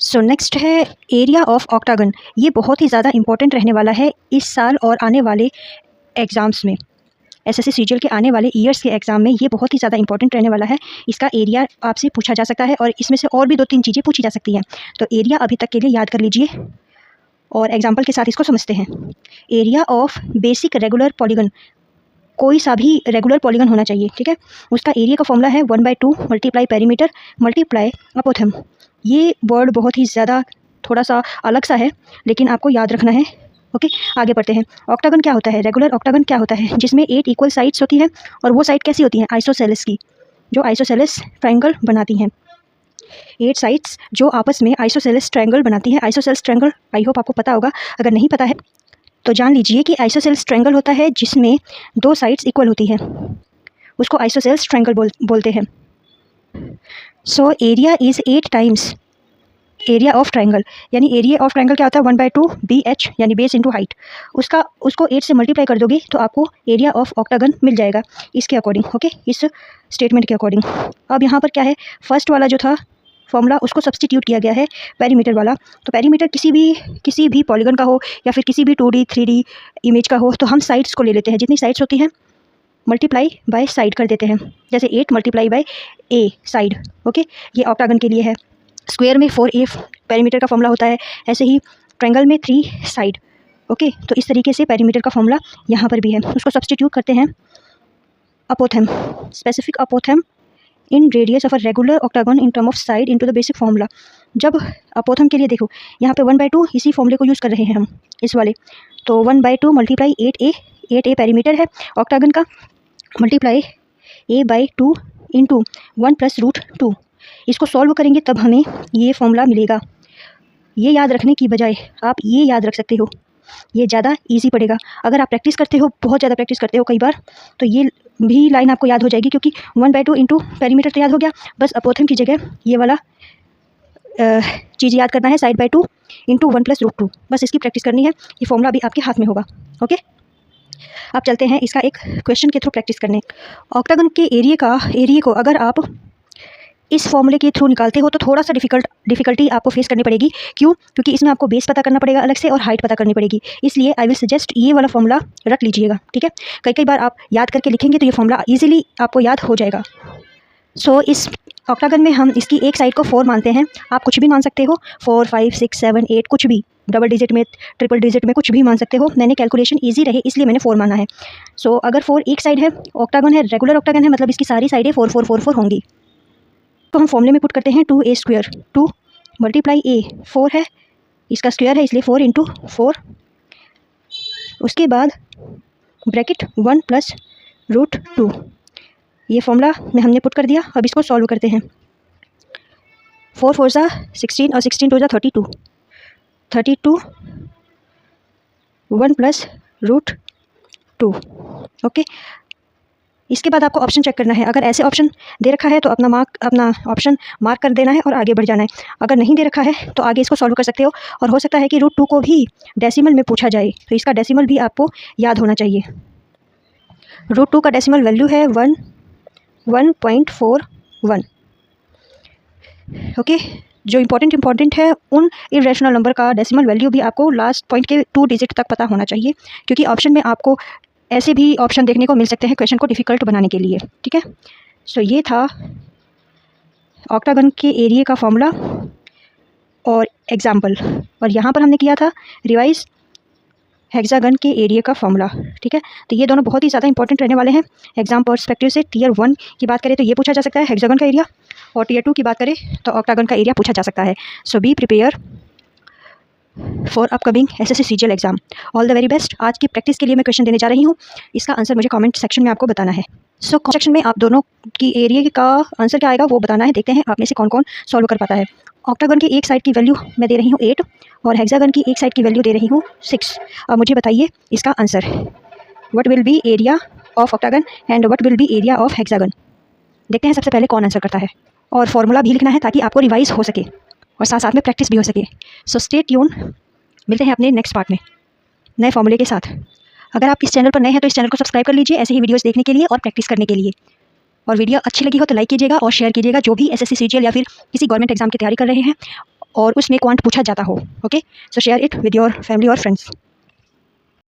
So next है area of octagon. ये बहुत ही ज़्यादा इंपॉर्टेंट रहने वाला है इस साल और आने वाले एग्ज़ाम्स में। एसएससी सीजीएल के आने वाले ईयर्स के एग्ज़ाम में ये बहुत ही ज़्यादा इंपॉर्टेंट रहने वाला है। इसका एरिया आपसे पूछा जा सकता है और इसमें से और भी 2-3 चीज़ें पूछी जा सकती हैं। तो एरिया अभी तक के लिए याद कर लीजिए और एग्जाम्पल के साथ इसको समझते हैं। Area of basic regular polygon, कोई सा भी रेगुलर पॉलीगन होना चाहिए, ठीक है। उसका एरिया का फॉर्मूला है 1/2 मल्टीप्लाई पेरीमीटर मल्टीप्लाई अपोथम। ये वर्ड बहुत ही ज़्यादा थोड़ा सा अलग सा है, लेकिन आपको याद रखना है। ओके, आगे बढ़ते हैं। ऑक्टागन क्या होता है, रेगुलर ऑक्टागन क्या होता है, जिसमें 8 इक्वल साइड्स होती हैं और वो साइड कैसी होती हैं, आइसोसेलेस की, जो आइसोसेलेस ट्रायंगल बनाती हैं। 8 साइड्स जो आपस में आइसोसेलेस ट्रायंगल बनाती है। आइसोसेलेस ट्रायंगल आई होप आपको पता होगा, अगर नहीं पता है तो जान लीजिए कि आइसोसेलेस ट्रायंगल होता है जिसमें 2 साइड्स इक्वल होती हैं, उसको आइसोसेलेस ट्रायंगल बोलते हैं। So area is 8 times area of triangle, यानी एरिया ऑफ ट्रायंगल क्या होता है, 1/2 BH यानी बेस इंटू हाइट। उसको 8 से मल्टीप्लाई कर दोगे तो आपको एरिया ऑफ ऑक्टागन मिल जाएगा इसके अकॉर्डिंग। ओके, इस स्टेटमेंट के अकॉर्डिंग। अब यहाँ पर क्या है, फर्स्ट वाला जो था फॉर्मूला उसको सब्स्टिट्यूट किया गया है पेरीमीटर वाला। तो पेरीमीटर किसी भी पॉलीगन का हो या फिर किसी भी 2D 3D इमेज का हो, तो हम साइड्स को ले लेते हैं, जितनी साइड्स होती हैं मल्टीप्लाई बाय साइड कर देते हैं। जैसे 8 multiply by A side. Okay, ये ऑक्टागन के लिए है। स्क्वायर में 4A पेरीमीटर का फॉर्मूला होता है, ऐसे ही ट्रायंगल में 3 साइड। ओके, तो इस तरीके से पेरीमीटर का फॉर्मूला यहाँ पर भी है। उसको सब्स्टिट्यूट करते हैं apothem, specific apothem in radius of a regular octagon in term of side into the basic formula. जब अपोथम के लिए देखो, यहाँ पे 1/2 इसी फॉर्मूले को यूज़ कर रहे हैं हम, इस वाले। तो 1/2 मल्टीप्लाई 8A पेरीमीटर है ऑक्टागन का, मल्टीप्लाई A/2 इंटू 1 + √2। इसको सॉल्व करेंगे तब हमें ये फॉर्मूला मिलेगा। ये याद रखने की बजाय आप ये याद रख सकते हो, ये ज़्यादा इजी पड़ेगा। अगर आप प्रैक्टिस करते हो, बहुत ज़्यादा प्रैक्टिस करते हो कई बार, तो ये भी लाइन आपको याद हो जाएगी, क्योंकि 1/2 इंटू पेरीमीटर तो याद हो गया। बस अपोथम की जगह ये वाला चीज़ याद करना है, साइड बाय 2 इंटू 1 + √2। बस इसकी प्रैक्टिस करनी है, ये फॉर्मूला अभी आपके हाथ में होगा। ओके, अब चलते हैं इसका एक क्वेश्चन के थ्रू प्रैक्टिस करने। ऑक्टागन के एरिया को अगर आप इस फॉर्मूले के थ्रू निकालते हो तो थोड़ा सा डिफिकल्टी आपको फेस करनी पड़ेगी। क्यों? क्योंकि इसमें आपको बेस पता करना पड़ेगा अलग से और हाइट पता करनी पड़ेगी। इसलिए आई विल सजेस्ट ये वाला फॉर्मूला रख लीजिएगा, ठीक है। कई बार आप याद करके लिखेंगे तो ये फॉर्मूला ईजिली आपको याद हो जाएगा। सो इस ऑक्टागन में हम इसकी एक साइड को 4 मानते हैं। आप कुछ भी मान सकते हो, 4, 5, 6, 7, 8, कुछ भी, डबल डिजिट में, ट्रिपल डिजिट में, कुछ भी मान सकते हो। मैंने कैलकुलेशन ईजी रहे इसलिए मैंने 4 माना है। सो अगर 4 एक साइड है, ऑक्टागन है, रेगुलर ऑक्टागन है, मतलब इसकी सारी साइडें 4, 4, 4, 4 होंगी। तो हम फॉर्मूले में पुट करते हैं 2A²। 2 मल्टीप्लाई A 4 है, इसका स्क्वायर है इसलिए 4 इंटू 4। उसके बाद ब्रैकेट 1 + √2। ये फॉर्मूला में हमने पुट कर दिया। अब इसको सॉल्व करते हैं। 4 4 ज़ा 16 और 16 2 ज़ा 32। 32 1 + √2। ओके, इसके बाद आपको ऑप्शन चेक करना है। अगर ऐसे ऑप्शन दे रखा है तो अपना ऑप्शन मार्क कर देना है और आगे बढ़ जाना है। अगर नहीं दे रखा है तो आगे इसको सॉल्व कर सकते हो, और हो सकता है कि √2 को भी डेसिमल में पूछा जाए, तो इसका डेसिमल भी आपको याद होना चाहिए। √2 का डेसिमल वैल्यू है 1.41। ओके, जो इम्पॉर्टेंट है उन इरेशनल नंबर का डेसिमल वैल्यू भी आपको लास्ट पॉइंट के 2 डिजिट तक पता होना चाहिए, क्योंकि ऑप्शन में आपको ऐसे भी ऑप्शन देखने को मिल सकते हैं क्वेश्चन को डिफ़िकल्ट बनाने के लिए, ठीक है। सो ये था ऑक्टागन के एरिया का फॉर्मूला और एग्जाम्पल, और यहाँ पर हमने किया था रिवाइज हेक्सागन के एरिया का फॉर्मूला, ठीक है। तो ये दोनों बहुत ही ज़्यादा इंपॉर्टेंट रहने वाले हैं एग्जाम पर्सपेक्टिव से। टियर 1 की बात करें तो ये पूछा जा सकता है हेक्सागन का एरिया, और टियर 2 की बात करें तो ऑक्टागन का एरिया पूछा जा सकता है। So be prepare for upcoming SSC CGL exam. All the very best. आज की प्रैक्टिस के लिए मैं क्वेश्चन देने जा रही हूँ, इसका आंसर मुझे कमेंट सेक्शन में आपको बताना है। सो कमेंट सेक्शन में आप दोनों की एरिया का आंसर क्या आएगा वो बताना है। देखते हैं आप में से कौन कौन सॉल्व कर पाता है। ऑक्टागन की एक साइड की वैल्यू मैं दे रही हूँ 8 और हेक्सागन की एक साइड की वैल्यू दे रही हूँ 6। अब मुझे बताइए इसका answer. What will be area of octagon and what will be area of hexagon. देखते हैं सबसे पहले कौन आंसर करता है, और फॉर्मूला भी लिखना है ताकि आपको रिवाइज हो सके और साथ साथ में प्रैक्टिस भी हो सके। सो स्टे ट्यून, मिलते हैं अपने नेक्स्ट पार्ट में नए फॉर्मूले के साथ। अगर आप इस चैनल पर नए हैं तो इस चैनल को सब्सक्राइब कर लीजिए ऐसे ही वीडियोस देखने के लिए और प्रैक्टिस करने के लिए। और वीडियो अच्छी लगी हो तो लाइक कीजिएगा और शेयर कीजिएगा, जो भी एसएससी सीजीएल या फिर किसी गवर्नमेंट एग्जाम की तैयारी कर रहे हैं और उसमें क्वांट पूछा जाता हो। Okay, so share it with your family और फ्रेंड्स।